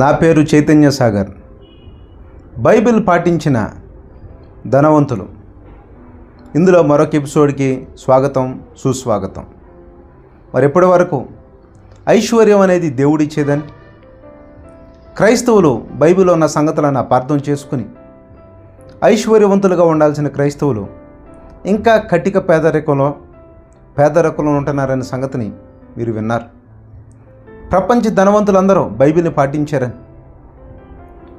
నా పేరు చైతన్య సాగర్. బైబిల్ పాటించిన ధనవంతులు, ఇందులో మరొక ఎపిసోడ్కి స్వాగతం, సుస్వాగతం. మరి ఎప్పటి వరకు ఐశ్వర్యం అనేది దేవుడిచ్చేదని క్రైస్తవులు బైబిల్లో ఉన్న సంగతులను అపార్థం చేసుకుని ఐశ్వర్యవంతులుగా ఉండాల్సిన క్రైస్తవులు ఇంకా కటిక పేదరికంలో ఉంటున్నారనే సంగతిని మీరు విన్నారు. ప్రపంచ ధనవంతులందరూ బైబిల్ని పాటించారని,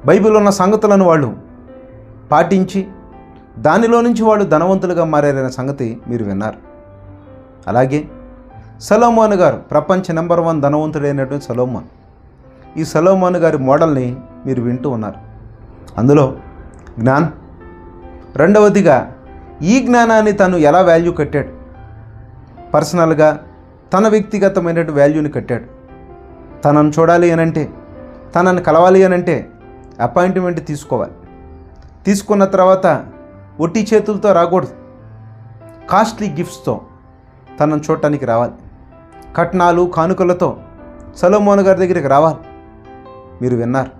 బైబిల్లో ఉన్న సంగతులను వాళ్ళు పాటించి దానిలో నుంచి వాళ్ళు ధనవంతులుగా మారారనే సంగతి మీరు విన్నారు. అలాగే సొలొమోను గారు ప్రపంచ నెంబర్ 1 ధనవంతుడైనటువంటి సొలొమోన్, ఈ సొలొమోను గారి మోడల్ని మీరు వింటూ ఉన్నారు. అందులో జ్ఞానం, రెండవదిగా ఈ జ్ఞానాన్ని తను ఎలా వాల్యూ కట్టాడు, పర్సనల్గా తన వ్యక్తిగతమైనటువంటి వాల్యూని కట్టాడు. తనను చూడాలి అనంటే, తనను కలవాలి అనంటే అపాయింట్మెంట్ తీసుకోవాలి. తీసుకున్న తర్వాత ఒట్టి చేతులతో రాకూడదు, కాస్ట్లీ గిఫ్ట్స్తో తనను చూడటానికి రావాలి. కట్నాలు కానుకలతో సొలొమోను గారి దగ్గరికి రావాలి. మీరు విన్నారు.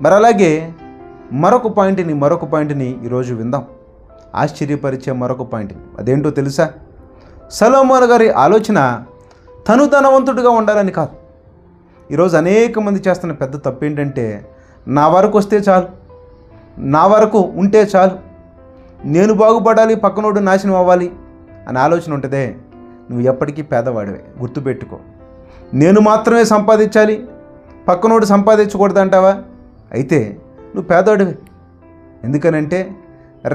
మరి అలాగే మరొక పాయింట్ని ఈరోజు విందాం. ఆశ్చర్యపరిచే మరొక పాయింట్ అదేంటో తెలుసా? సొలొమోను గారి ఆలోచన తను ధనవంతుడిగా ఉండాలని కాదు. ఈరోజు అనేక మంది చేస్తున్న పెద్ద తప్పు ఏంటంటే, నా వరకు వస్తే చాలు, నా వరకు ఉంటే చాలు, నేను బాగుపడాలి, పక్కనోడు నాశనం అవ్వాలి అనే ఆలోచన ఉంటుందే, నువ్వు ఎప్పటికీ పేదవాడివే. గుర్తుపెట్టుకో. నేను మాత్రమే సంపాదించాలి, పక్కనోడు సంపాదించకూడదు అంటావా? అయితే నువ్వు పేదవాడివే. ఎందుకనంటే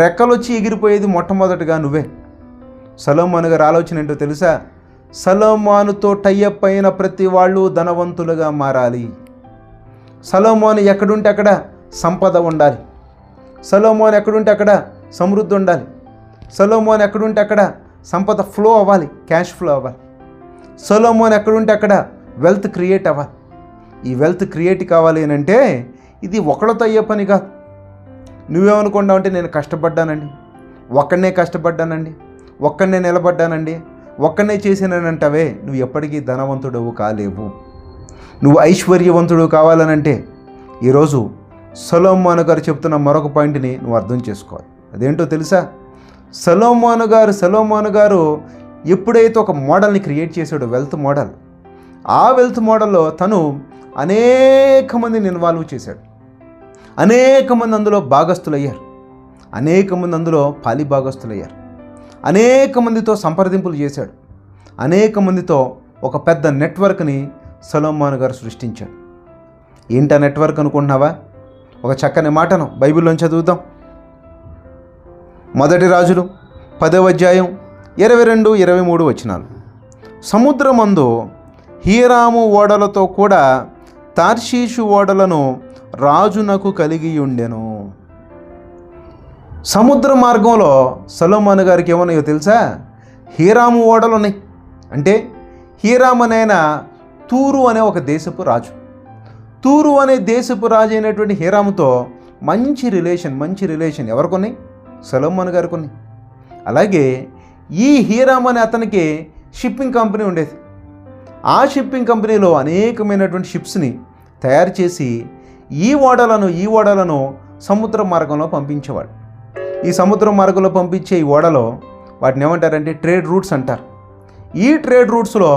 రెక్కలొచ్చి ఎగిరిపోయేది మొట్టమొదటిగా నువ్వే. సొలొమోను గారి ఆలోచన ఏంటో తెలుసా? సొలొమోనుతో టైఅప్ అయిన ప్రతి వాళ్ళు ధనవంతులుగా మారాలి. సొలొమోను ఎక్కడుంటే అక్కడ సంపద ఉండాలి. సొలొమోను ఎక్కడుంటే అక్కడ సమృద్ధి ఉండాలి. సొలొమోను ఎక్కడుంటే అక్కడ సంపద ఫ్లో అవ్వాలి, క్యాష్ ఫ్లో అవ్వాలి. సొలొమోను ఎక్కడుంటే అక్కడ వెల్త్ క్రియేట్ అవ్వాలి. ఈ వెల్త్ క్రియేట్ కావాలి అని అంటే ఇది ఒకళ్ళతో అయ్యే పని కాదు. నువ్వేమనుకున్నావు అంటే, నేను కష్టపడ్డానండి, ఒక్కడనే నిలబడ్డానండి, ఒక్కడనే చేసినానంటావే, నువ్వు ఎప్పటికీ ధనవంతుడవు కాలేవు. నువ్వు ఐశ్వర్యవంతుడు కావాలనంటే ఈరోజు సొలొమోను గారు చెప్తున్న మరొక పాయింట్ని నువ్వు అర్థం చేసుకోవాలి. అదేంటో తెలుసా? సొలొమోను గారు ఎప్పుడైతే ఒక మోడల్ని క్రియేట్ చేశాడో, వెల్త్ మోడల్, ఆ వెల్త్ మోడల్లో తను అనేక మందిని ఇన్వాల్వ్ చేశాడు. అనేక మంది అందులో భాగస్థులయ్యారు, అనేక మంది అందులో పాలిభాగస్థులయ్యారు, అనేక మందితో సంప్రదింపులు చేశాడు, అనేక మందితో ఒక పెద్ద నెట్వర్క్ని సొలొమోను గారు సృష్టించాడు. ఏంటా నెట్వర్క్ అనుకుంటున్నావా? ఒక చక్కని మాటను బైబిల్లోంచి చదువుదాం. 1 రాజులు 10వ అధ్యాయం 22-23 వచనాలు. సముద్రమందు హీరాము ఓడలతో కూడా తార్షీషు ఓడలను రాజునకు కలిగి ఉండెను. సముద్ర మార్గంలో సొలొమోను గారికి ఏమన్నాయో తెలుసా? హీరాము ఓడలు ఉన్నాయి. అంటే హీరాము అనైనా తూరు అనే ఒక దేశపు రాజు. తూరు అనే దేశపు రాజు అయినటువంటి హీరాముతో మంచి రిలేషన్ ఎవరికొన్నాయి? సొలొమోను గారికి ఉన్నాయి. అలాగే ఈ హీరాము అనే అతనికి షిప్పింగ్ కంపెనీ ఉండేది. ఆ షిప్పింగ్ కంపెనీలో అనేకమైనటువంటి షిప్స్ని తయారు చేసి ఈ ఓడలను సముద్ర మార్గంలో పంపించేవాడు. ఈ సముద్ర మార్గంలో పంపించే ఈ ఓడలో వాటిని ఏమంటారంటే ట్రేడ్ రూట్స్ అంటారు. ఈ ట్రేడ్ రూట్స్లో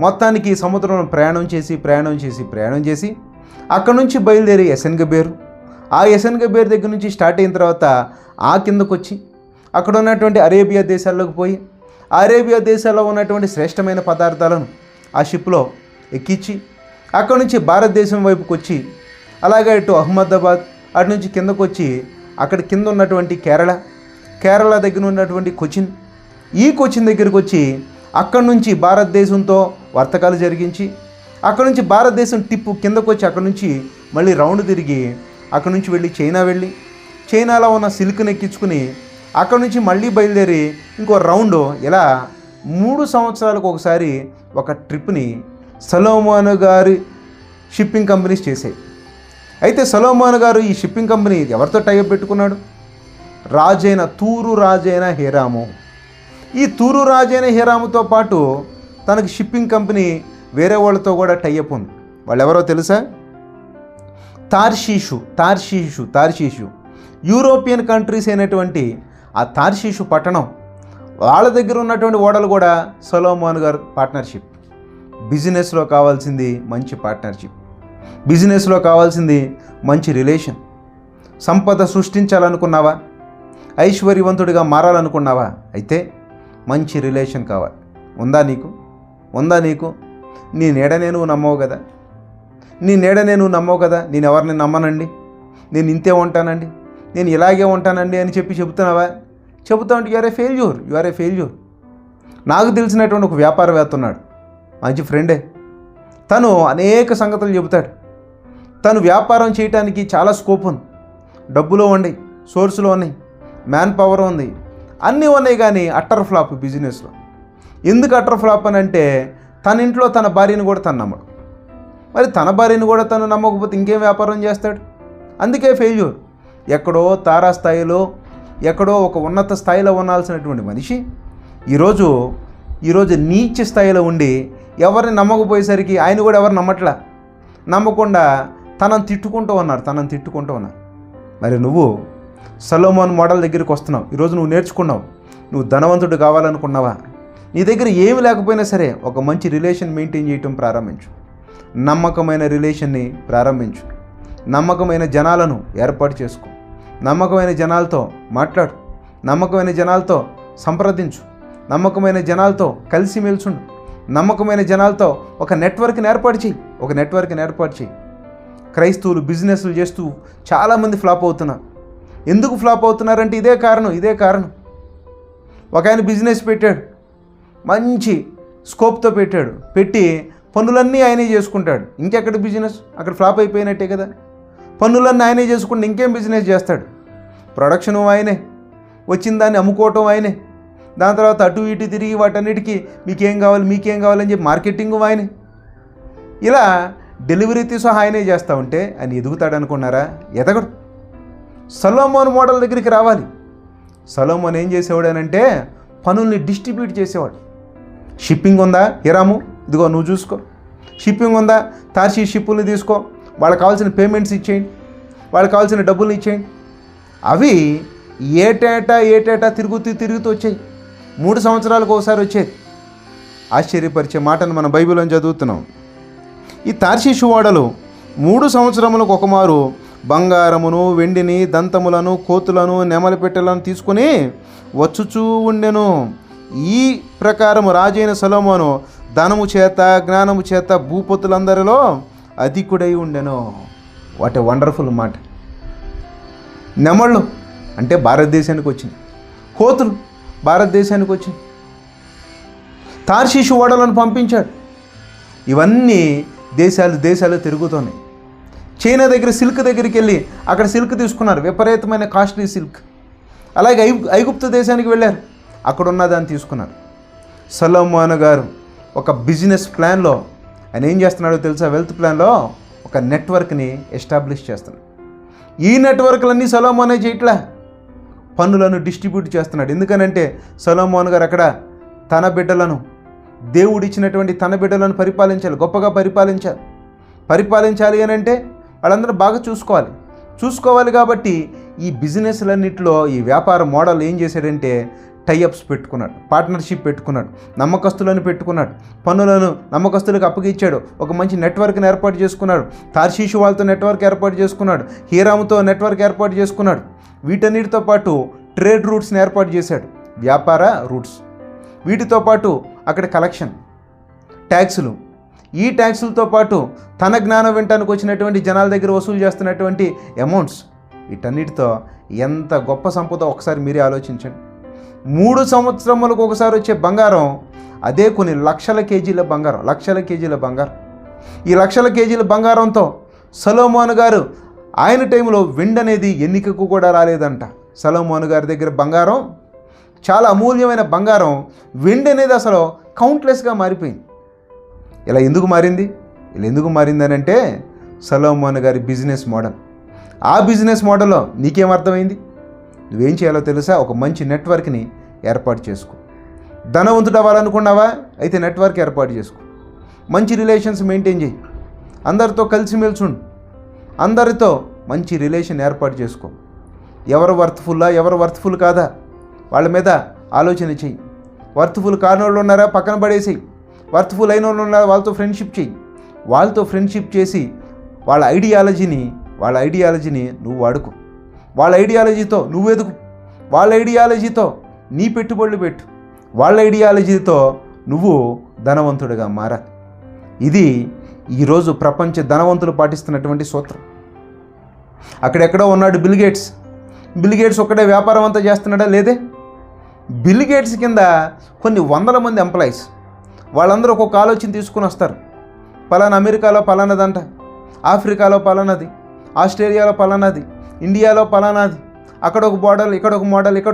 మొత్తానికి సముద్రంలో ప్రయాణం చేసి అక్కడ నుంచి బయలుదేరి ఎసెన్గబేరు, ఆ ఎసెన్గబేరు దగ్గర నుంచి స్టార్ట్ అయిన తర్వాత ఆ కిందకు వచ్చి అక్కడ ఉన్నటువంటి అరేబియా దేశాల్లోకి పోయి, అరేబియా దేశాల్లో ఉన్నటువంటి శ్రేష్టమైన పదార్థాలను ఆ షిప్లో ఎక్కించి అక్కడ నుంచి భారతదేశం వైపుకి వచ్చి, అలాగే ఇటు అహ్మదాబాద్, అటు నుంచి కిందకు వచ్చి అక్కడ కింద ఉన్నటువంటి కేరళ దగ్గర ఉన్నటువంటి కొచ్చిన్ దగ్గరికి వచ్చి అక్కడి నుంచి భారతదేశంతో వర్తకాలు జరిగించి, అక్కడ నుంచి భారతదేశం టిప్పు కిందకు వచ్చి అక్కడ నుంచి మళ్ళీ రౌండ్ తిరిగి అక్కడ నుంచి వెళ్ళి చైనాలో ఉన్న సిల్క్ని ఎక్కించుకుని అక్కడ నుంచి మళ్ళీ బయలుదేరి ఇంకో రౌండ్, ఇలా 3 సంవత్సరాలకు ఒకసారి ఒక ట్రిప్ని సొలొమోను గారి షిప్పింగ్ కంపెనీస్ చేసాయి. అయితే సొలొమోను గారు ఈ షిప్పింగ్ కంపెనీ ఎవరితో టైఅప్ పెట్టుకున్నాడు? తూరు రాజైన హీరాము. ఈ తూరు రాజైన హీరాముతో పాటు తనకి షిప్పింగ్ కంపెనీ వేరే వాళ్ళతో కూడా టైఅప్ ఉంది. వాళ్ళు ఎవరో తెలుసా? తార్షీషు యూరోపియన్ కంట్రీస్ అయినటువంటి ఆ తార్షీషు పట్టణం, వాళ్ళ దగ్గర ఉన్నటువంటి ఓడలు కూడా సొలొమోన్ గారు పార్ట్నర్షిప్. బిజినెస్లో కావాల్సింది మంచి పార్ట్నర్షిప్, బిజినెస్లో కావాల్సింది మంచి రిలేషన్. సంపద సృష్టించాలనుకున్నావా, ఐశ్వర్యవంతుడిగా మారాలనుకున్నావా, అయితే మంచి రిలేషన్ కావాలి. ఉందా నీకు? నీ నీడనే నువ్వు నమ్మవు కదా, నేను ఎవరిని నమ్మనండి, నేను ఇంతే ఉంటానండి, నేను ఇలాగే ఉంటానండి అని చెప్తున్నావా? చెబుతా ఉంటే యు ఆర్ ఏ ఫెయిల్యూర్. నాకు తెలిసినటువంటి ఒక వ్యాపారవేత్త ఉన్నాడు, మంచి ఫ్రెండే. తను అనేక సంగతులు చెబుతాడు. తను వ్యాపారం చేయడానికి చాలా స్కోప్ ఉంది, డబ్బులో ఉన్నాయి, సోర్సులో ఉన్నాయి, మ్యాన్ పవర్ ఉంది, అన్నీ ఉన్నాయి. కానీ అట్టర్ ఫ్లాప్ బిజినెస్లో. ఎందుకు అట్టర్ ఫ్లాప్ అని అంటే, తన ఇంట్లో తన భార్యను కూడా తను నమ్మడు. మరి తన భార్యను కూడా తను నమ్మకపోతే ఇంకేం వ్యాపారం చేస్తాడు? అందుకే ఫెయిల్యూర్. ఎక్కడో తారాస్థాయిలో, ఎక్కడో ఒక ఉన్నత స్థాయిలో ఉండాల్సినటువంటి మనిషి ఈరోజు నీచ స్థాయిలో ఉండి ఎవరిని నమ్మకపోయేసరికి ఆయన కూడా ఎవరు నమ్మకుండా తనను తిట్టుకుంటూ ఉన్నారు. మరి నువ్వు సొలొమోన్ మోడల్ దగ్గరికి వస్తున్నావు. ఈరోజు నువ్వు నేర్చుకున్నావు, నువ్వు ధనవంతుడు కావాలనుకున్నావా? నీ దగ్గర ఏమి లేకపోయినా సరే ఒక మంచి రిలేషన్ మెయింటైన్ చేయటం ప్రారంభించు. నమ్మకమైన రిలేషన్ని ప్రారంభించు. నమ్మకమైన జనాలను ఏర్పాటు చేసుకో. నమ్మకమైన జనాలతో మాట్లాడు. నమ్మకమైన జనాలతో సంప్రదించు. నమ్మకమైన జనాలతో కలిసిమెలిసుండు. నమ్మకమైన జనాలతో ఒక నెట్వర్క్ని ఏర్పాటు చేయి. క్రైస్తవులు బిజినెస్లు చేస్తూ చాలామంది ఫ్లాప్ అవుతున్నారు. ఎందుకు ఫ్లాప్ అవుతున్నారంటే ఇదే కారణం. ఒక ఆయన బిజినెస్ పెట్టాడు, మంచి స్కోప్తో పెట్టి పనులన్నీ ఆయనే చేసుకుంటాడు. ఇంకెక్కడ బిజినెస్? అక్కడ ఫ్లాప్ అయిపోయినట్టే కదా. పనులన్నీ ఆయనే చేసుకుంటే ఇంకేం బిజినెస్ చేస్తాడు? ప్రొడక్షను ఆయనే, వచ్చిన దాన్ని అమ్ముకోవటం ఆయనే, దాని తర్వాత అటు ఇటు తిరిగి వాటన్నిటికీ మీకేం కావాలని చెప్పి మార్కెటింగ్ ఆయనే. ఇలా డెలివరీతో సహా ఆయనే చేస్తూ ఉంటే ఆయన ఎదుగుతాడు అనుకున్నారా? ఎదగడు. సొలొమోన్ మోడల్ దగ్గరికి రావాలి. సొలొమోన్ ఏం చేసేవాడు అంటే పనుల్ని డిస్ట్రిబ్యూట్ చేసేవాడు. షిప్పింగ్ ఉందా హిరాము, ఇదిగో నువ్వు చూసుకో. షిప్పింగ్ ఉందా, తార్షీ షిప్పుల్ని తీసుకో, వాళ్ళకి కావాల్సిన పేమెంట్స్ ఇచ్చేయండి, వాళ్ళకి కావాల్సిన డబ్బులు ఇచ్చేయండి. అవి ఏటేటా తిరుగుతూ వచ్చాయి. 3 సంవత్సరాలకు ఒకసారి వచ్చేది. ఆశ్చర్యపరిచే మాటను మనం బైబిల్లో చదువుతున్నాం. ఈ తార్షీషు ఓడలు 3 సంవత్సరములకు ఒకమారు బంగారమును, వెండిని, దంతములను, కోతులను, నెమలి పెట్టెలను తీసుకుని వచ్చుచూ ఉండెను. ఈ ప్రకారము రాజైన సొలొమోను ధనము చేత, జ్ఞానము చేత భూపతులందరిలో అధికుడై ఉండెను. వాట్ ఏ వండర్ఫుల్ మాట. నెమళ్ళు అంటే భారతదేశానికి వచ్చింది, కోతులు భారతదేశానికి వచ్చింది, తార్షీషు ఓడలను పంపించాడు. ఇవన్నీ దేశాలు తిరుగుతున్నాయి. చైనా దగ్గర సిల్క్ దగ్గరికి వెళ్ళి అక్కడ సిల్క్ తీసుకున్నారు, విపరీతమైన కాస్ట్లీ సిల్క్. అలాగే ఐగుప్తు దేశానికి వెళ్ళారు, అక్కడ ఉన్నదాన్ని తీసుకున్నారు. సొలొమోన్ గారు ఒక బిజినెస్ ప్లాన్లో ఆయన ఏం చేస్తున్నాడో తెలుసా? వెల్త్ ప్లాన్లో ఒక నెట్వర్క్ని ఎస్టాబ్లిష్ చేస్తున్నాడు. ఈ నెట్వర్క్లన్నీ సొలొమోనే చేయట్లా, పన్నులను డిస్ట్రిబ్యూట్ చేస్తున్నాడు. ఎందుకనంటే సొలొమోన్ గారు అక్కడ తన బిడ్డలను, దేవుడిచ్చినటువంటి తన బిడ్డలను గొప్పగా పరిపాలించాలి అని అంటే వాళ్ళందరూ బాగా చూసుకోవాలి. కాబట్టి ఈ బిజినెస్లన్నింటిలో ఈ వ్యాపార మోడల్ ఏం చేశాడంటే టైఅప్స్ పెట్టుకున్నాడు, పార్ట్నర్షిప్ పెట్టుకున్నాడు, నమ్మకస్తులను పెట్టుకున్నాడు, పన్నులను నమ్మకస్తులకు అప్పగించాడు. ఒక మంచి నెట్వర్క్ని ఏర్పాటు చేసుకున్నాడు. తార్షీషు వాళ్ళతో నెట్వర్క్ ఏర్పాటు చేసుకున్నాడు, హీరాముతో నెట్వర్క్ ఏర్పాటు చేసుకున్నాడు. వీటన్నిటితో పాటు ట్రేడ్ రూట్స్ని ఏర్పాటు చేశాడు, వ్యాపార రూట్స్. వీటితో పాటు అక్కడ కలెక్షన్, ట్యాక్సులు, ఈ ట్యాక్సులతో పాటు తన జ్ఞానం వినటానికి వచ్చినటువంటి జనాల దగ్గర వసూలు చేస్తున్నటువంటి అమౌంట్స్, వీటన్నిటితో ఎంత గొప్ప సంపద ఒకసారి మీరే ఆలోచించండి. 3 సంవత్సరములకు ఒకసారి వచ్చే బంగారం, అదే కొన్ని లక్షల కేజీల బంగారం. ఈ లక్షల కేజీల బంగారంతో సొలొమోన్ గారు ఆయన టైంలో వెండి అనేది ఎన్నికకు కూడా రాలేదంట. సొలొమోన్ గారి దగ్గర బంగారం, చాలా అమూల్యమైన బంగారం, వెండి అనేది అసలు కౌంట్లెస్గా మారిపోయింది. ఇలా ఎందుకు మారింది అని అంటే సొలొమోన్ గారి బిజినెస్ మోడల్. ఆ బిజినెస్ మోడల్లో నీకేం అర్థమైంది? నువ్వేం చేయాలో తెలుసా? ఒక మంచి నెట్వర్క్ని ఏర్పాటు చేసుకో. ధనవంతుడు అవ్వాలనుకున్నావా? అయితే నెట్వర్క్ ఏర్పాటు చేసుకో. మంచి రిలేషన్స్ మెయింటైన్ చేయి. అందరితో కలిసిమెలిసి ఉండు. అందరితో మంచి రిలేషన్ ఏర్పాటు చేసుకో. ఎవరు వర్త్ఫుల్లా, ఎవరు వర్త్ఫుల్ కాదా వాళ్ళ మీద ఆలోచన చెయ్యి. వర్త్ఫుల్ కాని వాళ్ళు ఉన్నారా పక్కన పడేసి, వర్త్ఫుల్ అయిన వాళ్ళు ఉన్నారా వాళ్ళతో ఫ్రెండ్షిప్ చెయ్యి. వాళ్ళతో ఫ్రెండ్షిప్ చేసి వాళ్ళ ఐడియాలజీని నువ్వు వాడుకో. వాళ్ళ ఐడియాలజీతో నువ్వు ఎదుగు. వాళ్ళ ఐడియాలజీతో నీ పెట్టుబడులు పెట్టు. వాళ్ళ ఐడియాలజీతో నువ్వు ధనవంతుడిగా మారాలి. ఇది ఈరోజు ప్రపంచ ధనవంతులు పాటిస్తున్నటువంటి సూత్రం. అక్కడెక్కడో ఉన్నాడు బిల్ గేట్స్ ఒక్కడే వ్యాపారం అంతా చేస్తున్నాడా? లేదే. బిల్ గేట్స్ కింద కొన్ని వందల మంది ఎంప్లాయీస్, వాళ్ళందరూ ఒక్కొక్క ఆలోచన తీసుకుని వస్తారు. పలానా అమెరికాలో పలానాదంట, ఆఫ్రికాలో పలానాది, ఆస్ట్రేలియాలో పలానాది, ఇండియాలో పలానాది, అక్కడ ఒక మోడల్, ఇక్కడ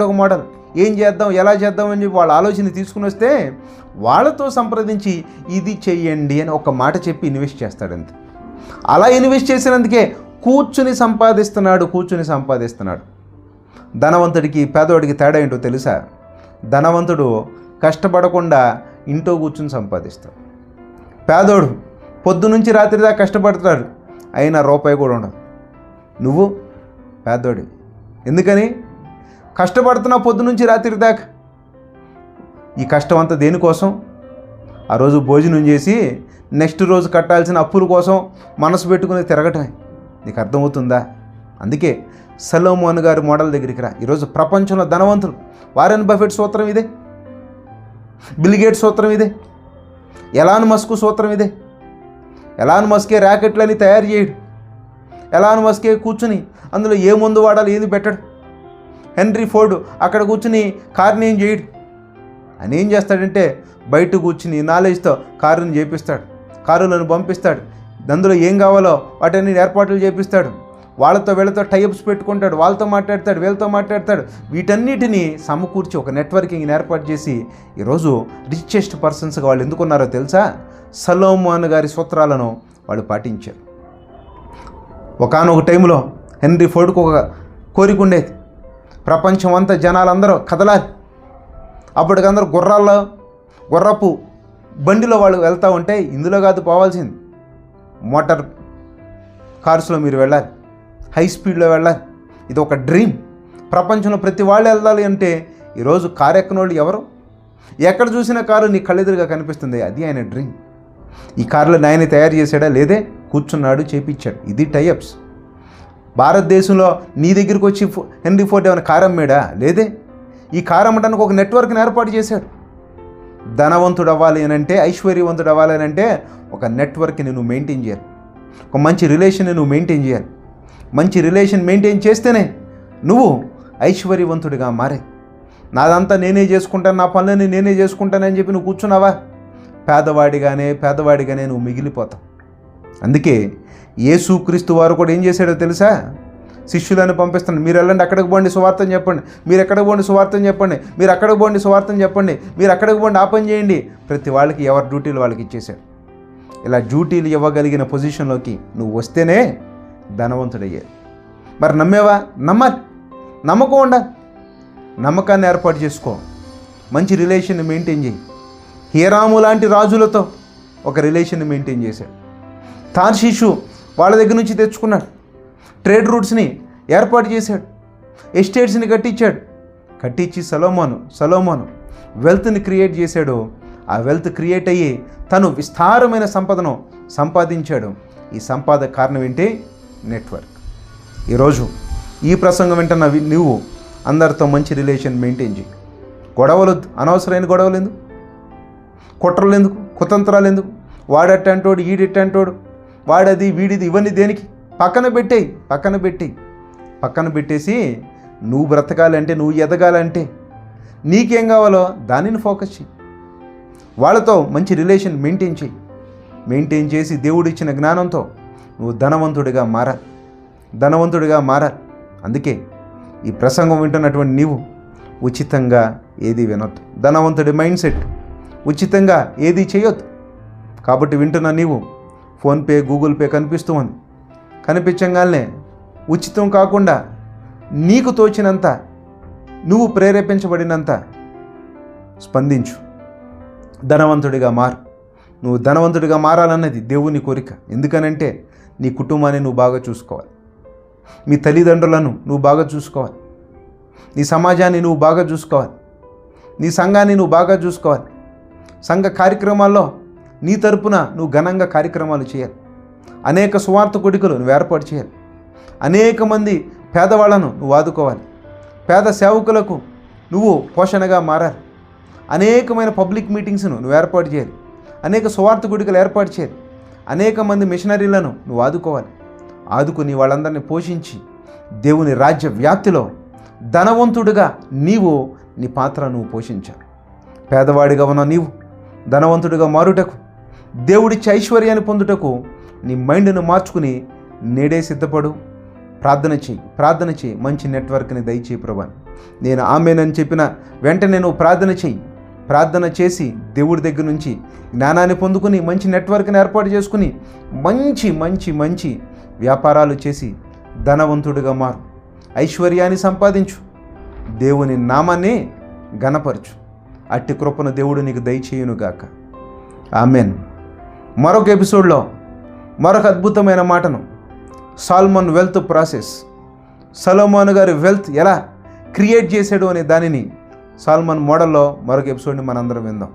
ఒక మోడల్, ఏం చేద్దాం, ఎలా చేద్దాం అని చెప్పి వాళ్ళ ఆలోచన తీసుకుని వస్తే వాళ్ళతో సంప్రదించి ఇది చెయ్యండి అని ఒక మాట చెప్పి ఇన్వెస్ట్ చేస్తాడంతే. అలా ఇన్వెస్ట్ చేసినందుకే కూర్చుని సంపాదిస్తున్నాడు. ధనవంతుడికి పేదవాడికి తేడా ఏంటో తెలుసా? ధనవంతుడు కష్టపడకుండా ఇంట్లో కూర్చుని సంపాదిస్తాడు. పేదోడు పొద్దునుంచి రాత్రి దాకా కష్టపడతాడు, అయినా రూపాయి కూడా ఉండదు. నువ్వు పేదోడి. ఎందుకని? కష్టపడుతున్నావు పొద్దునుంచి రాత్రి దాకా. ఈ కష్టం అంతా దేనికోసం? ఆ రోజు భోజనం చేసి నెక్స్ట్ రోజు కట్టాల్సిన అప్పుల కోసం మనసు పెట్టుకుని తిరగటమే. నీకు అర్థమవుతుందా? అందుకే సొలొమోన్ గారి మోడల్ దగ్గరికి రా. ఈరోజు ప్రపంచంలో ధనవంతులు, వారెన్ బఫెట్ సూత్రం ఇదే, బిల్ గేట్స్ సూత్రం ఇదే, ఎలాన్ మస్క్ సూత్రం ఇదే. ఎలాన్ మస్కే ర్యాకెట్లని తయారు చేయడు. ఎలాన్ మస్కే కూర్చుని అందులో ఏ మందు వాడాలి ఏది పెట్టడు. హెన్రీ ఫోర్డ్ అక్కడ కూర్చుని కార్ని ఏం చేయడు. అని ఏం చేస్తాడంటే బయట కూర్చుని నాలెడ్జ్తో కారుని చేపిస్తాడు, కారులను పంపిస్తాడు, అందులో ఏం కావాలో వాటిని ఏర్పాట్లు చేపిస్తాడు. వాళ్ళతో వీళ్ళతో టైప్స్ పెట్టుకుంటాడు, వాళ్ళతో మాట్లాడతాడు, వీళ్ళతో మాట్లాడతాడు. వీటన్నిటిని సమకూర్చి ఒక నెట్వర్కింగ్ని ఏర్పాటు చేసి ఈరోజు రిచెస్ట్ పర్సన్స్గా వాళ్ళు ఎందుకున్నారో తెలుసా? సొలొమోన్ గారి సూత్రాలను వాళ్ళు పాటించారు. ఒకానొక టైంలో హెన్రీ ఫోర్డ్కు ఒక కోరిక ఉండేది, ప్రపంచం అంతా జనాలందరూ కదలాలి. అప్పటికందరూ గుర్రపు బండిలో వాళ్ళు వెళ్తూ ఉంటే, ఇందులో కాదు పోవాల్సింది, మోటార్ కార్స్లో మీరు వెళ్ళాలి, హై స్పీడ్లో వెళ్ళాలి. ఇది ఒక డ్రీమ్. ప్రపంచంలో ప్రతి వాళ్ళు వెళ్ళాలి అంటే ఈరోజు కారు ఎక్కని వాళ్ళు ఎవరు? ఎక్కడ చూసిన కారు నీ కళ్ళెదురుగా కనిపిస్తుంది, అది ఆయన డ్రీమ్. ఈ కారులో ఆయన తయారు చేశాడా? లేదే, కూర్చున్నాడు, చేపించాడు. ఇది టైఅప్స్. భారతదేశంలో నీ దగ్గరికి వచ్చి హెన్రీ ఫోర్డ్ ఏమైనా కారు అమ్మాడా? లేదే. ఈ కారు అమ్మడానికి ఒక నెట్వర్క్ని ఏర్పాటు చేశాడు. ధనవంతుడు అవ్వాలి అని అంటే, ఐశ్వర్యవంతుడు అవ్వాలి అని అంటే ఒక నెట్వర్క్ని నువ్వు మెయింటైన్ చేయాలి, ఒక మంచి రిలేషన్ని నువ్వు మెయింటైన్ చేయాలి. మంచి రిలేషన్ మెయింటైన్ చేస్తేనే నువ్వు ఐశ్వర్యవంతుడిగా మారే. నాదంతా నేనే చేసుకుంటాను, నా పనులని నేనే చేసుకుంటానని చెప్పి నువ్వు కూర్చున్నావా, పేదవాడిగానే నువ్వు మిగిలిపోతావు. అందుకే యేసుక్రీస్తు వారు కూడా ఏం చేశాడో తెలుసా? శిష్యులను పంపిస్తాను, మీరు వెళ్ళండి, అక్కడికి పోండి, సువార్తం చెప్పండి, మీరు ఎక్కడికి పోండి, సువార్తం చెప్పండి, మీరు అక్కడికి పోండి, సువార్తం చెప్పండి, మీరు అక్కడికి పోండి, ఆ పని చేయండి. ప్రతి వాళ్ళకి ఎవరి డ్యూటీలు వాళ్ళకి ఇచ్చేశాడు. ఇలా డ్యూటీలు ఇవ్వగలిగిన పొజిషన్లోకి నువ్వు వస్తేనే ధనవంతుడయ్యేది. మరి నమ్మేవా? నమ్మాలి, నమ్మకం ఉండాలి. నమ్మకాన్ని ఏర్పాటు చేసుకో, మంచి రిలేషన్ని మెయింటైన్ చేయి. హీరాము లాంటి రాజులతో ఒక రిలేషన్ని మెయింటైన్ చేశాడు. తార్షీషు వాళ్ళ దగ్గర నుంచి తెచ్చుకున్నాడు. ట్రేడ్ రూట్స్ని ఏర్పాటు చేశాడు, ఎస్టేట్స్ని కట్టించి సొలొమోను వెల్త్ని క్రియేట్ చేశాడు. ఆ వెల్త్ క్రియేట్ అయ్యి తను విస్తారమైన సంపదను సంపాదించాడు. ఈ సంపాద కారణం ఏంటి? నెట్వర్క్. ఈరోజు ఈ ప్రసంగం వింటున్న నువ్వు అందరితో మంచి రిలేషన్ మెయింటైన్ చేయి. గొడవలు, అనవసరమైన గొడవలు ఎందుకు, కుట్రలు ఎందుకు, కుతంత్రాలు ఎందుకు, వాడట్టంటోడు ఈడెట్టంటోడు, వాడది వీడిది, ఇవన్నీ దేనికి? పక్కన పెట్టేసి నువ్వు బ్రతకాలంటే, నువ్వు ఎదగాలంటే, నీకేం కావాలో దానిని ఫోకస్ చేయి. వాళ్ళతో మంచి రిలేషన్ మెయింటైన్ చేసి దేవుడిచ్చిన జ్ఞానంతో నువ్వు ధనవంతుడిగా మారాలి. అందుకే ఈ ప్రసంగం వింటున్నటువంటి నీవు ఉచితంగా ఏది వినొద్దు. ధనవంతుడి మైండ్ సెట్, ఉచితంగా ఏది చేయొద్దు. కాబట్టి వింటున్న నీవు ఫోన్పే, గూగుల్ పే కనిపించగానే ఉచితం కాకుండా నీకు తోచినంత, నువ్వు ప్రేరేపించబడినంత స్పందించు. ధనవంతుడిగా మారు. నువ్వు ధనవంతుడిగా మారాలన్నది దేవుని కోరిక. ఎందుకనంటే నీ కుటుంబాన్ని నువ్వు బాగా చూసుకోవాలి, మీ తల్లిదండ్రులను నువ్వు బాగా చూసుకోవాలి, నీ సమాజాన్ని నువ్వు బాగా చూసుకోవాలి, నీ సంఘాన్ని నువ్వు బాగా చూసుకోవాలి. సంఘ కార్యక్రమాల్లో నీ తరపున నువ్వు ఘనంగా కార్యక్రమాలు చేయాలి. అనేక సువార్త కొడుకులు నువ్వు ఏర్పాటు చేయాలి. అనేక మంది పేదవాళ్లను నువ్వు ఆదుకోవాలి. పేద సేవకులకు నువ్వు పోషణగా మారాలి. అనేకమైన పబ్లిక్ మీటింగ్స్ను నువ్వు ఏర్పాటు చేయాలి. అనేక సువార్త కొడుకులు ఏర్పాటు చేయాలి. అనేక మంది మిషనరీలను నువ్వు ఆదుకోవాలి. ఆదుకుని వాళ్ళందరినీ పోషించి దేవుని రాజ్య వ్యాప్తిలో ధనవంతుడిగా నీవు నీ పాత్ర నువ్వు పోషించాలి. పేదవాడిగా ఉన్న నీవు ధనవంతుడిగా మారుటకు, దేవుడిచ్చే ఐశ్వర్యాన్ని పొందుటకు నీ మైండ్ను మార్చుకుని నేడే సిద్ధపడు. ప్రార్థన చేయి. మంచి నెట్వర్క్ని దయచేయి ప్రభా. నేను ఆమేనని చెప్పిన వెంటనే నువ్వు ప్రార్థన చేయి. ప్రార్థన చేసి దేవుడి దగ్గర నుంచి జ్ఞానాన్ని పొందుకుని మంచి నెట్వర్క్ని ఏర్పాటు చేసుకుని మంచి మంచి మంచి వ్యాపారాలు చేసి ధనవంతుడిగా మారు. ఐశ్వర్యాన్ని సంపాదించు. దేవుని నామాన్ని ఘనపరచు. అట్టి కృపను దేవుడు నీకు దయచేయునుగాక. ఆమెన్. మరొక ఎపిసోడ్లో మరొక అద్భుతమైన మాటను, సాల్మన్ వెల్త్ ప్రాసెస్, సొలొమోను గారి వెల్త్ ఎలా క్రియేట్ చేశాడు అనే దానిని సాల్మన్ మోడల్లో మరొక ఎపిసోడ్ని మనందరం విందాం.